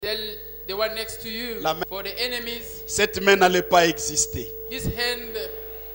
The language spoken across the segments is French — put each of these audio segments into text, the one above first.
Tell the one next to you, La main- for the enemies, Cette main n'allait pas exister. this hand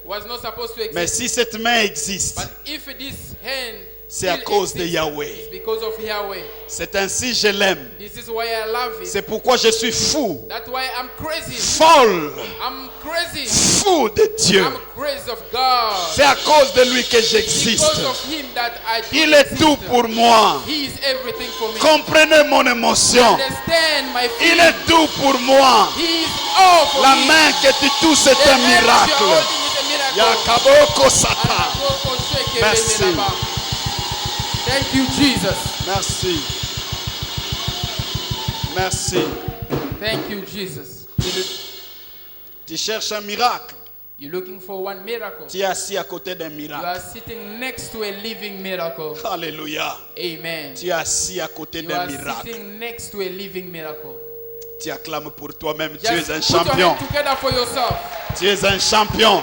was not supposed to Mais exist. si cette main existe, But if this hand c'est à still cause de exists, Yahweh. it's because of Yahweh. C'est ainsi je l'aime. This is why I love it. C'est pourquoi je suis fou, That's why I'm crazy. folle, I'm crazy. fou de Dieu. I'm crazy of God. C'est à cause de lui que Because j'existe. of Him that I do Il est exist. tout pour moi. He is everything for me. Comprenez mon émotion. Understand my Il feelings. est tout pour moi. He is all for La me. main que tu touches, c'est The un hand that you're miracle. holding is a miracle. Yakaboko Sata. Merci. Thank you, Jesus. Merci. Merci. Thank you, Jesus. Tu cherches un miracle. You're looking for one miracle. Tu es assis à côté d'un You miracle. are sitting next to a living miracle. Alléluia. Amen. Tu es assis à côté You d'un are miracle. sitting next to a living miracle. Tu acclames pour toi-même. Tu es Just un put your champion. hand together for yourself. Tu es un champion.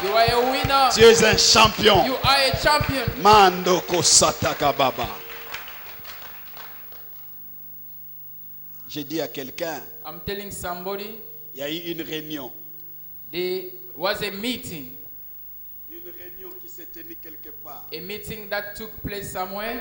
You are a winner. Tu es un champion. You are a champion. Mando Kosata Kababa. J'ai dit à quelqu'un, I'm telling somebody, il y a eu une réunion. there was a meeting. Une réunion qui s'est tenue quelque part. A meeting that took place somewhere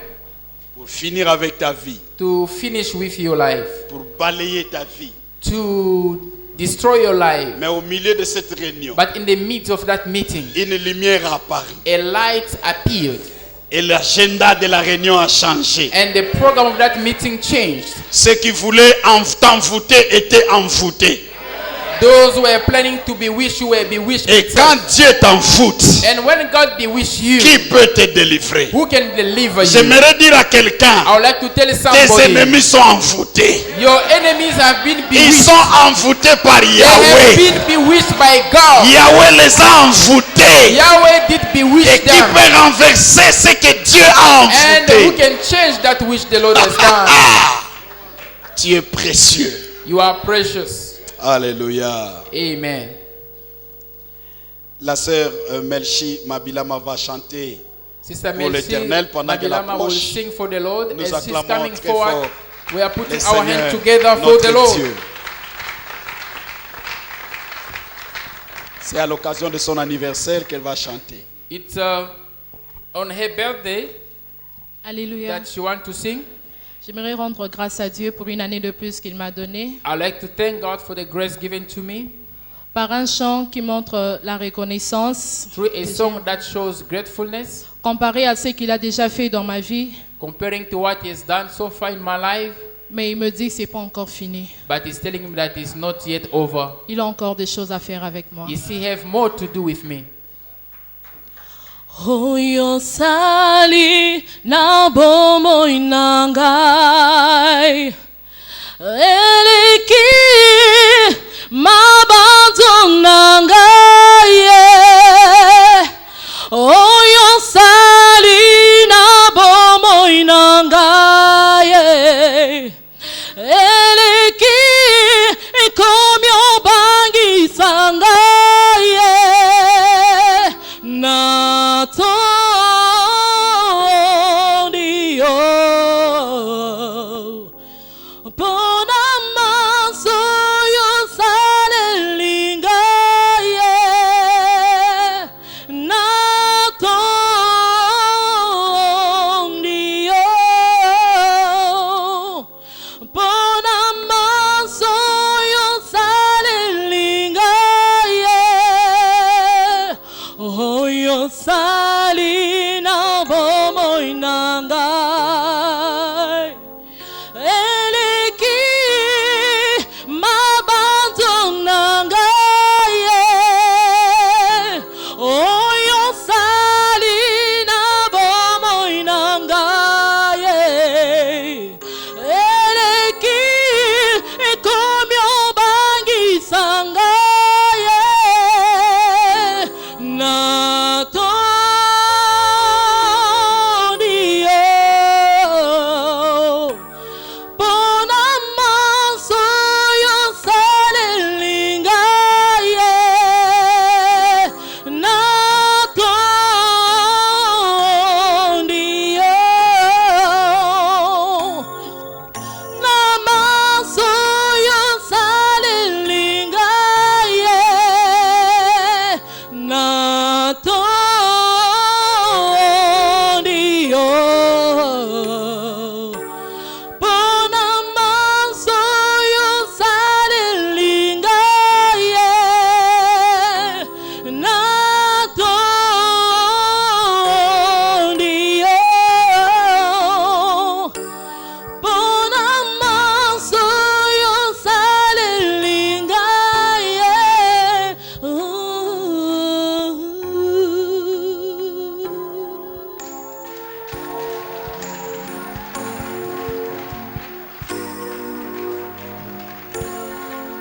Pour finir avec ta vie. to finish with your life, Pour balayer ta vie. to destroy your life. Mais au milieu de cette réunion, But in the midst of that meeting, une lumière apparut. a light appeared, Et l'agenda de la réunion a changé. and the program of that meeting changed. Ceux qui voulaient t'envoûter étaient envoûtés. Those who were planning to bewitch you were bewitched. Et quand Dieu t'envoûte, And when God bewitched you, qui peut te délivrer? who can deliver you? J'aimerais dire à quelqu'un, I would like to tell tes somebody, ennemis sont envoûtés. your enemies have been Ils bewitched. sont envoûtés par They have Yahweh. been bewitched by God. Yahweh les a envoûtés. Yahweh did Et bewitch qui them. peut renverser ce que Dieu a And who envoûté? can change that which the Lord has done? Tu es précieux. You are precious. Alléluia. Amen. La sœur Melchi Mabilama va chanter. Sister Pour l'Éternel, pendant qu'elle Mabilama will approche, sing for the Lord. nous As she's acclamons coming très forward, fort we are putting le our Seigneur, hands together for notre the Lord. Dieu. C'est à l'occasion de son anniversaire qu'elle va chanter. It's on her birthday Alléluia. that she wants to sing. J'aimerais rendre grâce à Dieu pour une année de plus qu'il m'a donnée. I'd like to thank God for the grace given to me Par un chant qui montre la reconnaissance, through a song that shows gratefulness, comparé à ce qu'il a déjà fait dans ma vie. comparing to what He has done so far in my life. Mais il me dit que ce n'est pas encore fini. But He's telling me that it's not yet over. Il a encore des choses à faire avec moi. You see, He have more to do with me. Oyo sali na bomo inangai eleki mabando nangai Oyo sali na bomo inangai eleki komyo bangi sangai Natondio Bonamaso yo salelinga Natondio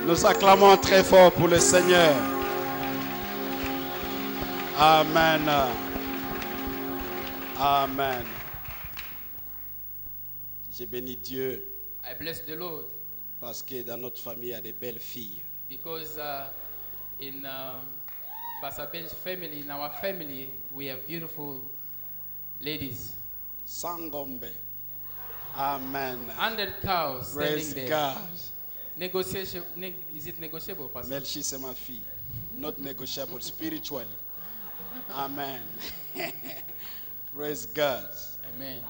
Nous acclamons très fort pour le Seigneur. Amen. Amen. J'ai béni Dieu I bless the Lord parce que dans notre famille, il y a des belles filles. because in Pastor Ben's family, in our family, we have beautiful ladies. Sangombe. Amen. 100 cows Praise standing there. God. Negotiation, is it negotiable, Pastor? Melchi, c'est ma fille. Not negotiable spiritually. Amen. Praise God. Amen.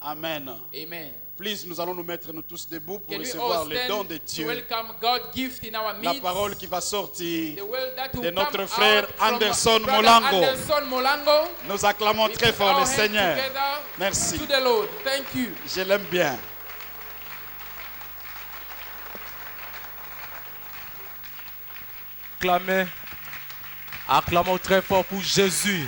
Amen. Amen. Please, nous allons nous mettre nous tous debout pour Can we recevoir all les dons stand de to Dieu. welcome God's gift in our La midst? parole qui va sortir. The word that will de notre come frère out from Anderson Brother Molango. Anderson Molango. Nous acclamons We très put fort our le hands Seigneur. together Merci. to the Lord. Thank you. Je l'aime bien. Acclamons très fort pour Jésus.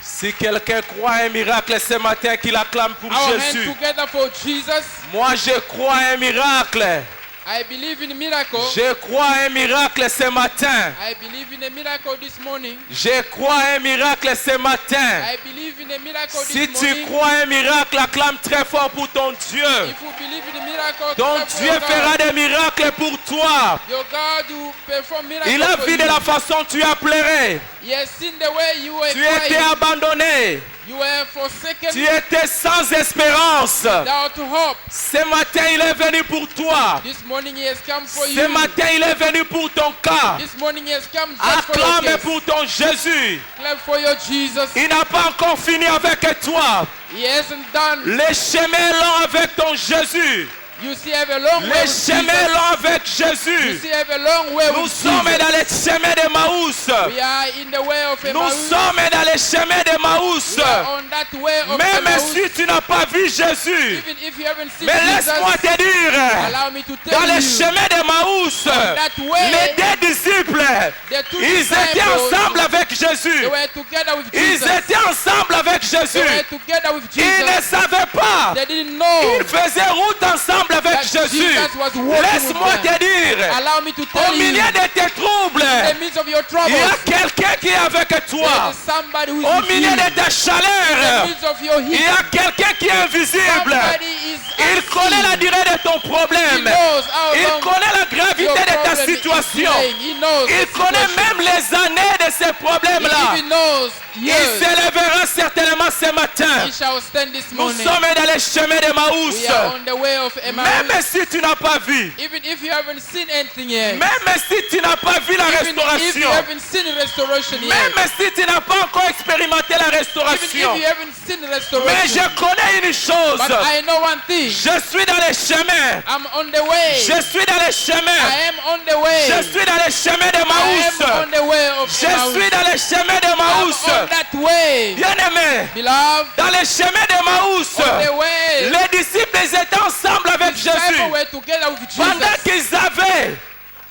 Si quelqu'un croit à un miracle ce matin, qu'il acclame pour Our hands Jésus. together for Jesus. Moi, je crois à un miracle. I believe in a miracle. Je crois à un miracle ce matin. I believe in a miracle this morning. Je crois à un miracle ce matin. I believe in a miracle Si this tu morning. crois à un miracle, acclame très fort pour ton Dieu. If you believe in a miracle, Ton clap for Dieu God. fera des miracles pour toi. Your God will perform miracles Il a for vu de you. la façon dont tu as pleuré. He has seen the way you were Tu étais crying. abandonné. You were forsaken Tu étais sans espérance. without hope. Ce matin, il est venu pour toi. This morning he has come for Ce you. matin, il est venu pour ton cas. This morning he has come just for your Acclame case. pour ton Jésus. Clap for your Jesus. Il n'a pas encore fini avec toi. He hasn't done. Les chemins longs avec ton Jésus. You see, have a long way Les with chemins Jesus. longs avec You Jésus. see, have a long way Nous with sommes Jesus. dans les chemins de Maús. We are in the way of Nous Emmaus. sommes dans les chemins de Maús. We are on that way of Même Emmaus. si tu n'as pas vu Jésus. Even if you haven't seen Mais Jesus, laisse-moi te dire. allow me to Dans tell les you, chemins de Maús, that way, les deux disciples, the two ils étaient disciples, ensemble avec Jésus. they were together with Ils Jesus. étaient ensemble avec They Jésus. were together with Ils ne Jesus. savaient pas. They didn't know Ils faisaient route ensemble avec that Jésus. Jesus was walking Laisse-moi with them. te dire, Allow me to au tell you, milieu de tes troubles, in the midst of your il troubles, y a quelqu'un qui est avec there toi. is somebody who is Au with milieu you. de ta In the chaleur, midst of your il y heat, a quelqu'un qui est invisible. somebody is Il connaît la unseen. durée de ton He problème. knows how Il long connaît la gravité your de ta problem is situation. delaying. He knows Il the connaît situation. même les années de ces He problèmes-là. even knows Il years. s'élèvera certainement ce matin. He shall stand this Nous morning. sommes dans les chemins de Maús. We are on the way of Emmaus. Même si tu n'as pas vu, Even if you haven't seen anything yet, même si tu n'as pas vu la even if you restauration, haven't seen restoration yet, même si tu n'as pas encore expérimenté la even if restauration, you haven't seen mais restoration, je connais une chose. but I know one thing. Je suis dans les chemins. I'm on the way. Je suis dans les chemins. I am on the way. Je suis dans les chemins de I am Maús. on the way of Je Emmaus. suis dans les chemins de I'm Maús. on that way. Bien-aimé, Beloved, dans les chemins de Maús, on the way. les disciples ils étaient ensemble avec Disciples Jésus. were together with Pendant Jesus, qu'ils avaient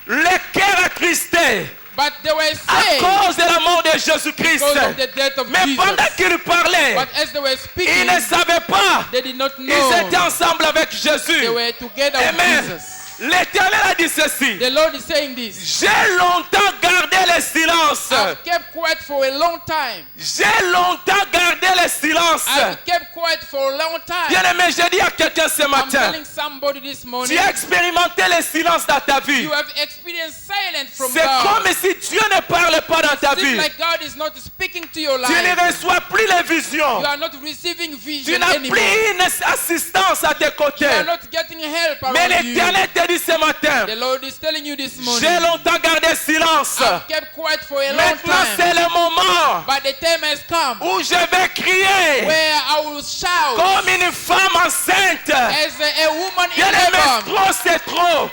le cœur attristé but they were à saved cause de la mort de Jésus-Christ. because of the death of Mais Jesus. pendant qu'ils parlaient, But as they were ils speaking, ne savaient pas. they did not Ils know étaient ensemble avec Jésus. they were together with Amen. Jesus. L'Éternel a dit ceci. The Lord is saying this. J'ai longtemps gardé le silence. I've kept quiet for a long time. J'ai longtemps gardé le silence. I've kept quiet for a long time. Bien-aimé, j'ai dit à quelqu'un ce I'm matin, telling somebody this tu morning, as expérimenté le silence dans ta vie. you have experienced silence from C'est God. comme si Dieu ne parle pas dans ta It seems vie. like God is not speaking to your Tu ne life. reçois plus les visions. You are not receiving Tu vision n'as anymore. plus une assistance à tes You côtés. are not getting help Mais around you. l'Éternel te dit ce matin, The Lord is telling you this morning, j'ai longtemps gardé silence. I've kept quiet for a long Maintenant time. c'est le moment But the time has come où je vais crier where I will shout comme une femme enceinte. as a woman in Bien-aimé, labor. trop c'est trop.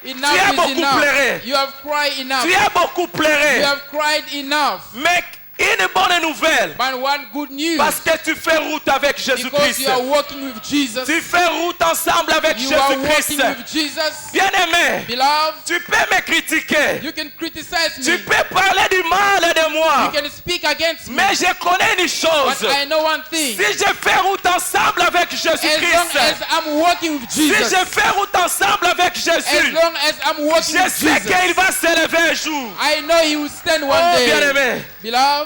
Enough Tu as is beaucoup enough. pleuré. You have cried enough. Tu as beaucoup You pleuré. have cried enough. Mais Une bonne nouvelle. But one good news. Parce que tu fais route avec Because Jésus-Christ. you are walking with Jesus. Tu fais route ensemble avec You are Jésus-Christ. walking with Jesus. Bien-aimé, Beloved, tu peux me critiquer. you can criticize Tu me. peux parler du mal de moi. You can speak against me. Mais je connais une chose. But I know one thing. Si je fais route ensemble avec As long Jésus-Christ, as I'm walking with si Jesus, je fais route ensemble avec as Jésus, long as I'm walking je with sais qu'il Jesus, va s'élever un jour. I know He will stand one Oh, day. bien-aimé, Beloved,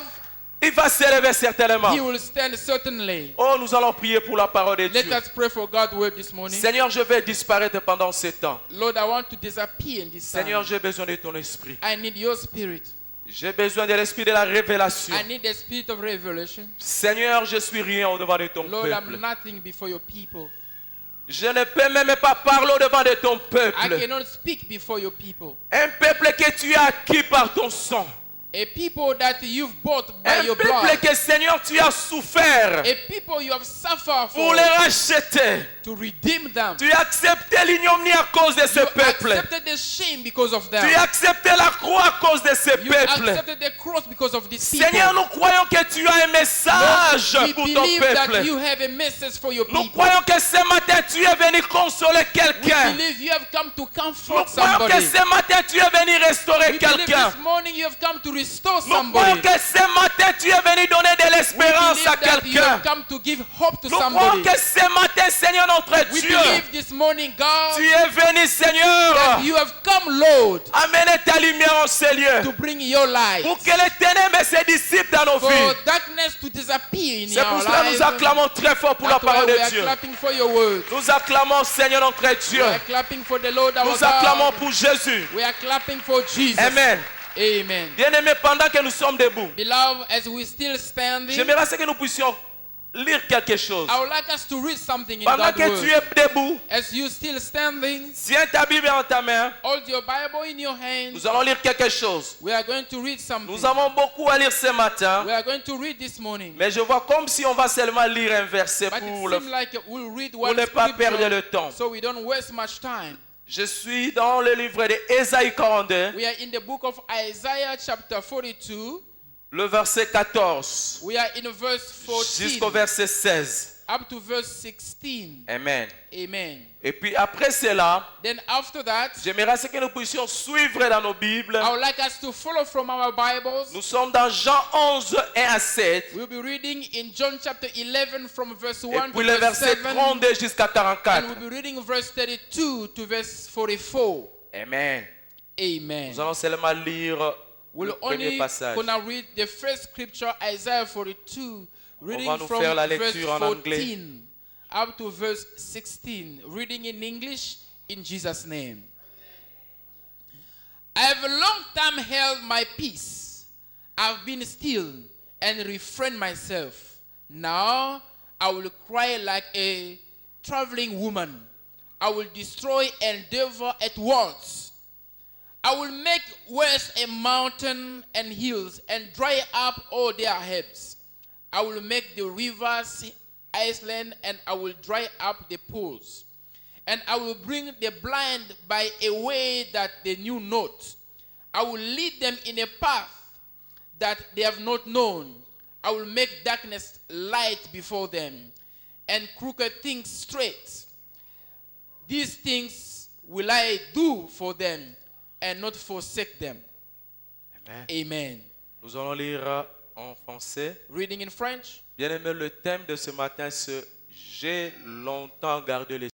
il va s'élever certainement. He will stand certainly. Oh, nous allons prier pour la parole de Let Dieu. us pray for God's word this morning. Seigneur, je vais disparaître pendant ce temps. Lord, I want to disappear in this Seigneur, time. j'ai besoin de ton esprit. I need your spirit. J'ai besoin de l'esprit de la révélation. I need the spirit of revelation. Seigneur, je suis rien au-devant de ton Lord, peuple. I'm nothing before your people. Je ne peux même pas parler au-devant de ton I peuple. cannot speak before your people. Un peuple que tu as acquis par ton sang. A people that you've bought by Un your peuple blood. que, Seigneur, tu as souffert A people you have suffered pour for les racheter. to redeem them. Tu as accepté l'ignominie à cause de ce You peuple. accepted the shame because of them. Tu as accepté la croix à cause de ce You peuple. accepted the cross because of these people. Seigneur, nous croyons que tu as un message Lord, we pour ton believe that peuple. you have a message for your Nous people. croyons que ce matin tu es venu consoler We quelqu'un. believe you have come to Nous comfort croyons que somebody. ce matin tu es venu restaurer We believe quelqu'un. this morning you have come to restore Nous croyons somebody. que ce matin tu es venu donner de We l'espérance believe à that you quelqu'un. have come to give hope to Nous croyons somebody. que ce matin, Seigneur notre We Dieu, believe this morning, God, tu es venu, Seigneur, that you have come, Lord, amener ta lumière en ces lieux. to bring your light. Pour que les ténèbres se dissipent dans nos For vies. darkness to disappear in C'est pour our cela que lives. nous acclamons très fort pour la That's why parole we de are Dieu. clapping for your word. Nous acclamons, Seigneur notre We Dieu. are clapping for the Lord our Nous acclamons God. pour Jésus. We are clapping for Jesus. Amen. Amen. Bien-aimés, pendant que nous sommes debout, Beloved, as we still standing, j'aimerais que nous puissions lire quelque chose. I would like us to read something in Pendant God's que tu word. es debout, As you still standing, tiens ta Bible en ta main. hold your Bible in your hand. Nous allons lire quelque chose. We are going to read something. Nous avons beaucoup à lire ce matin, We are going to read this morning. mais je vois comme si on va seulement lire un verset But pour, it seems like we'll read pour one ne pas perdre scripture le temps. so we don't waste much time. Je suis dans le livre de Ésaïe 42, We are in the book of Isaiah chapter 42. le verset 14 We are in verse 14 jusqu'au verset 16. up to verse 16. Amen. Amen. Et puis après cela, Then after that, j'aimerais que nous puissions suivre dans nos Bibles. I would like us to follow from our Bibles. Nous sommes dans Jean 11, 1 à 7. We'll be reading in John chapter 11 from verse 1 Et to puis le verse verset 7. 32 jusqu'à 44. And we'll be reading verse 32 to verse 44. Amen. Amen. Nous allons seulement lire We'll le premier only passage. gonna read the first scripture, Isaiah 42, reading va nous from faire la verse lecture en 14 up to verse 16, reading in English in Jesus' name. I have a long time held my peace. I've been still and refrained myself. Now I will cry like a traveling woman. I will destroy and devour at once. I will make waste a mountain and hills and dry up all their herbs. I will make the rivers Iceland and I will dry up the pools. And I will bring the blind by a way that they knew not. I will lead them in a path that they have not known. I will make darkness light before them and crooked things straight. These things will I do for them and not forsake them. Amen. Amen. Nous allons lire en français. Reading in French. Bien aimé, le thème de ce matin, c'est J'ai longtemps gardé les